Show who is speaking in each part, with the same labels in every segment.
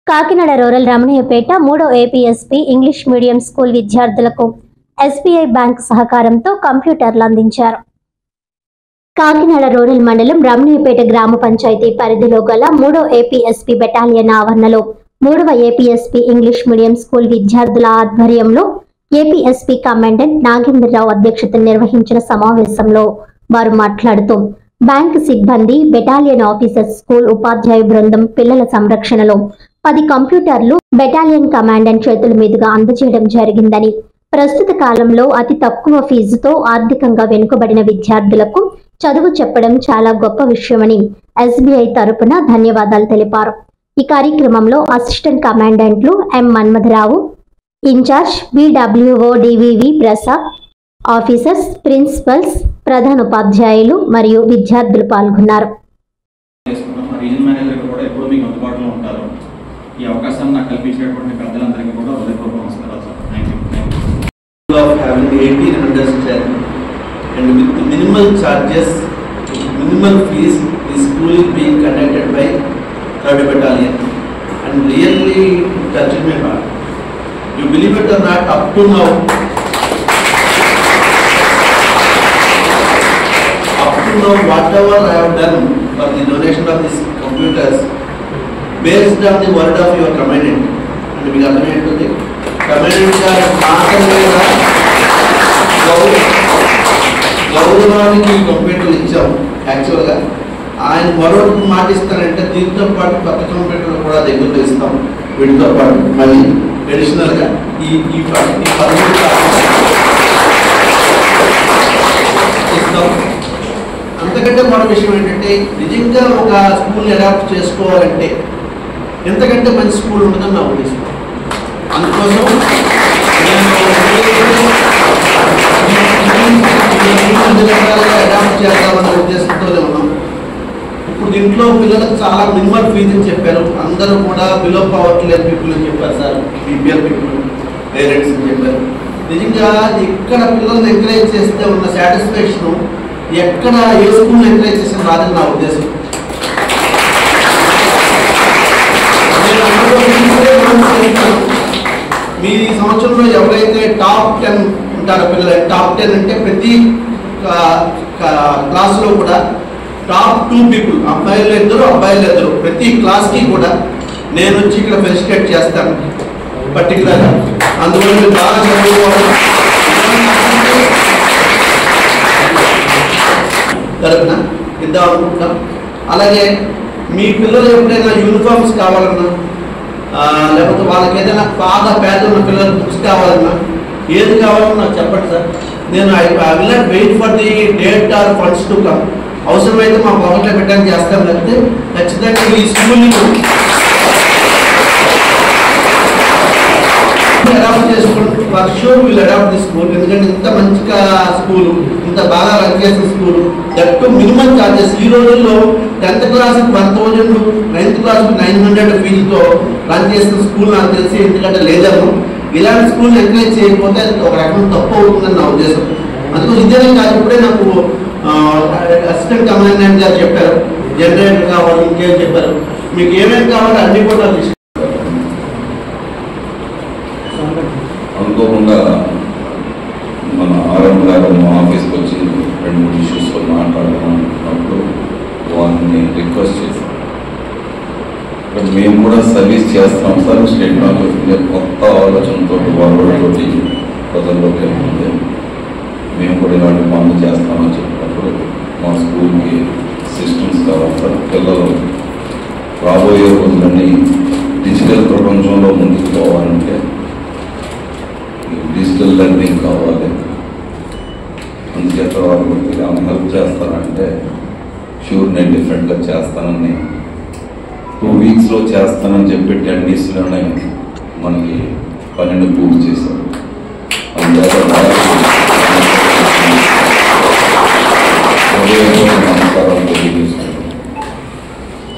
Speaker 1: Kakinada rural Ramanayyapeta 3వ APSP English medium school విద్యార్థులకు SBI bank సహకారంతో కంప్యూటర్లు అందించారు. కాకినాడ రూరల్ మండలం రమణయ్యపేట గ్రామ పంచాయతీ పరిధిలో గల 3వ ఏపీఎస్పీ బెటాలియన్ ఆవరణలో 3వ ఏపీఎస్పీ ఇంగ్లీష్ మీడియం స్కూల్ విద్యార్థుల ఆధ్వర్యంలో ఏపీఎస్పీ కమాండెంట్ నాగేంద్రరావు అధ్యక్షతన నిర్వహించిన సమావేశంలో వారు మాట్లాడుతూ బ్యాంక్ సిబ్బంది, బెటాలియన్ ఆఫీసర్స్, స్కూల్ ఉపాధ్యాయ బృందం పిల్లల సంరక్షణలో 10 కంప్యూటర్లు బెటాలియన్ కమాండెంట్ చేతుల మీదుగా అందజేయడం జరిగిందని, ప్రస్తుత కాలంలో అతి తక్కువ ఫీజుతో ఆర్థికంగా వెనుకబడిన విద్యార్థులకు చదువు చెప్పడం చాలా గొప్ప విషయమని ఎస్బీఐ తరపున ధన్యవాదాలు తెలిపారు. ఈ కార్యక్రమంలో అసిస్టెంట్ కమాండెంట్లు M Manmatharao, in charge BWO DVV Prasad, officers, principals, ప్రధాన ఉపాధ్యాయులు మరియు విద్యార్థులు పాల్గొన్నారు.
Speaker 2: ఈ అవకాశాన్ని నాకు కల్పించినటువంటి పెద్దలందరికీ కూడా హృదయపూర్వక నమస్కారాలు sir. Thank you.
Speaker 3: Of having 1800 strength and with minimal charges, minimal fees, the school is being conducted by 3rd Battalion and really touched my heart. You believe it or not, up to now whatever I have done for the donation of these computers based on the word of your commandant, and we got to the commandant గౌరవానికి కంప్యూటర్లు ఇచ్చాం. యాక్చువల్గా ఆయన మరొకటి మాట ఇస్తారంటే దీంతో పాటు కొత్త కంప్యూటర్లు కూడా దగ్గరలో ఇస్తాం. వీటితో పాటు మళ్ళీ అడిషనల్గా ఈ 13 ఇస్తాం. అంతకంటే మరో విషయం ఏంటంటే, నిజంగా ఒక స్కూల్ని అడాప్ట్ చేసుకోవాలంటే ఎంతకంటే మంచి స్కూల్ ఉంటుందని నా ఉద్దేశం. అందుకోసం అడాప్ట్ చేద్దామన్న ఉద్దేశంతోనే ఉన్నాం. ఇప్పుడు దీంట్లో పిల్లలకు చాలా మినిమల్ ఫీజు అని చెప్పారు. అందరూ కూడా బిలో పవర్టీ లెవెల్ పీపుల్ అని చెప్పారు సార్, BPL పీపుల్, పేరెంట్స్ అని చెప్పారు. నిజంగా ఇక్కడ పిల్లల్ని ఎంకరేజ్ చేస్తే ఉన్న సాటిస్ఫాక్షన్ ఎక్కడ ఏ స్కూల్ ఎంకరేజ్ చేసిన రాదని నా ఉద్దేశం. మీ సంవత్సరంలో ఎవరైతే టాప్ 10 ఉంటారో పిల్లలు, టాప్ 10 అంటే ప్రతి క్లాస్లో కూడా టాప్ 2 పీపుల్, అబ్బాయిలు 2 అబ్బాయిలు 2, ప్రతి క్లాస్కి కూడా నేను వచ్చి ఇక్కడ ఫెలిసిటేట్ చేస్తాను పర్టికులర్గా. అందువల్ల మీరు బాగా చదువుకోవాలి తరపున ఇద్దాం అనుకుంటున్నాం. అలాగే మీ పిల్లలు ఎప్పుడైనా యూనిఫామ్స్ కావాలన్నా, లేకపోతే వాళ్ళకి ఏదైనా పేద ఉన్న పిల్లలకు బుక్స్ కావాలన్నా, ఏది కావాలన్నా నాకు చెప్పండి సార్. నేను I will not wait for the date or funds to come. అవసరమైతే మా పాకెట్లో పెట్టడానికి చేస్తాను. లేకపోతే ఖచ్చితంగా ఈ స్కూల్ని అడాప్ట్ చేసుకోండి. For sure will adopt the school. ఎందుకంటే ఇంత మంచిగా స్కూలు, ఇంత బాగా రన్ చేసిన స్కూలు, దట్ మినిమం ఛార్జెస్. ఈ రోజుల్లో 10th క్లాస్కి 1000, 9th క్లాస్కి 900 ఫీజుతో రన్ చేసిన స్కూల్ నాకు తెలిసి ఎందుకంటే లేదేమో. ఇలాంటి స్కూల్ని ఎంకరేజ్ చేయకపోతే అది ఒక రకం తప్పు అవుతుందని నా ఉద్దేశం. అందుకని ఇదేనే కాదు, ఇప్పుడే నాకు అసిస్టెంట్ కమాండెంట్ గారు చెప్పారు, జనరేటర్ కావాలి, ఇంకేం చెప్పారు, మీకు ఏమేమి కావాలో అన్ని కూడా
Speaker 4: అనుకోకుండా మన RM గారు మా ఆఫీస్కి వచ్చి 2-3 ఇష్యూస్లో మాట్లాడుతున్నప్పుడు వాళ్ళని రిక్వెస్ట్ చేశాం. బట్ మేము కూడా సర్వీస్ చేస్తాం sir, state Bank of India కొత్త ఆలోచనతో వాళ్ళతోటి ప్రజల్లోకి వెళ్తుంది, మేము కూడా ఇలాంటి పనులు చేస్తామని చెప్పినప్పుడు మా స్కూల్కి సిస్టమ్స్ కావాలి సార్. పిల్లలు రాబోయే రోజులన్నీ డిజిటల్ ప్రపంచంలో ముందుకు పోవాలంటే డిజిటల్ లెర్నింగ్ కావాలి. అందుచేత వాళ్ళు హెల్ప్ చేస్తానంటే షూర్ నేను డిఫరెంట్గా చేస్తానని 2 వీక్స్లో చేస్తానని చెప్పి 10 డేస్లోనే మనకి 12 పూర్తి చేశారు. అందుచేత నమస్కారాలు తెలియజేస్తున్నాను.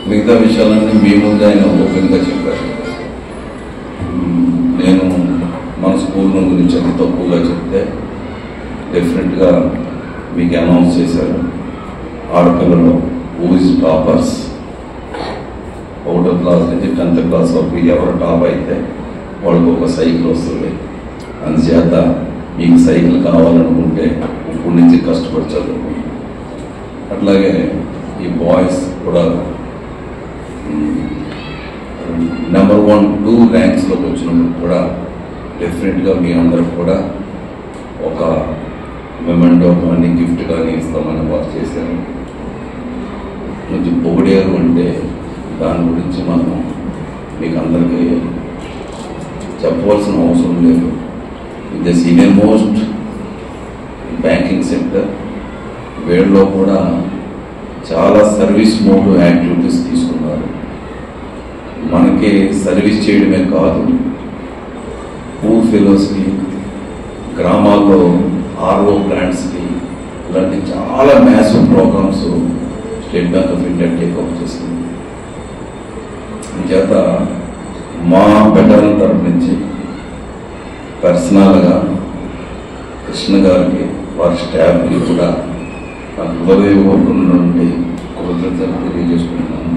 Speaker 4: మిగతా విషయాలన్నీ మీ ముందు ఆయన ఓపెన్గా చెప్పారు. నేను మన స్కూల్ గురించి అతి తక్కువగా చెప్తే డెఫినెట్గా మీకు అనౌన్స్ చేశారు. ఆడపిల్లలు హూ ఇస్ టాపర్స్ ఒకటో క్లాస్ నుంచి 10th క్లాస్ వరకు ఎవరు టాప్ అయితే వాళ్ళకు ఒక సైకిల్ వస్తుంది. అందుచేత మీకు సైకిల్ కావాలనుకుంటే ఇప్పటి నుంచి కష్టపడి చదువుకోండి. అట్లాగే ఈ బాయ్స్ కూడా నెంబర్ 1, 2 ర్యాంక్స్లోకి వచ్చినప్పుడు కూడా డెఫినెట్గా మీ అందరికి కూడా ఒక మెమెంటో కానీ గిఫ్ట్ కానీ ఇస్తామని వారు చేశారు. కొంచెం పొగిడారు అంటే దాని గురించి మనం మీకు అందరికీ చెప్పవలసిన అవసరం లేదు. The senior most banking sector వీళ్ళలో కూడా చాలా సర్వీస్ మోడ్ యాక్టివిటీస్ తీసుకున్నారు. మనకి సర్వీస్ చేయడమే కాదు, పూర్ ఫెలోస్కి, గ్రామాల్లో ఆర్ఓ ప్లాంట్స్కి ఇలాంటి చాలా massive programmes State Bank of India take up చేస్తుంది. చేత మా బెటాలియన్ తరఫు నుంచి పర్సనల్గా కృష్ణ గారికి వారి స్టాఫ్కి కూడా నాకు హృదయపూర్వక నుండి కృతజ్ఞతలు తెలియజేసుకుంటున్నాను.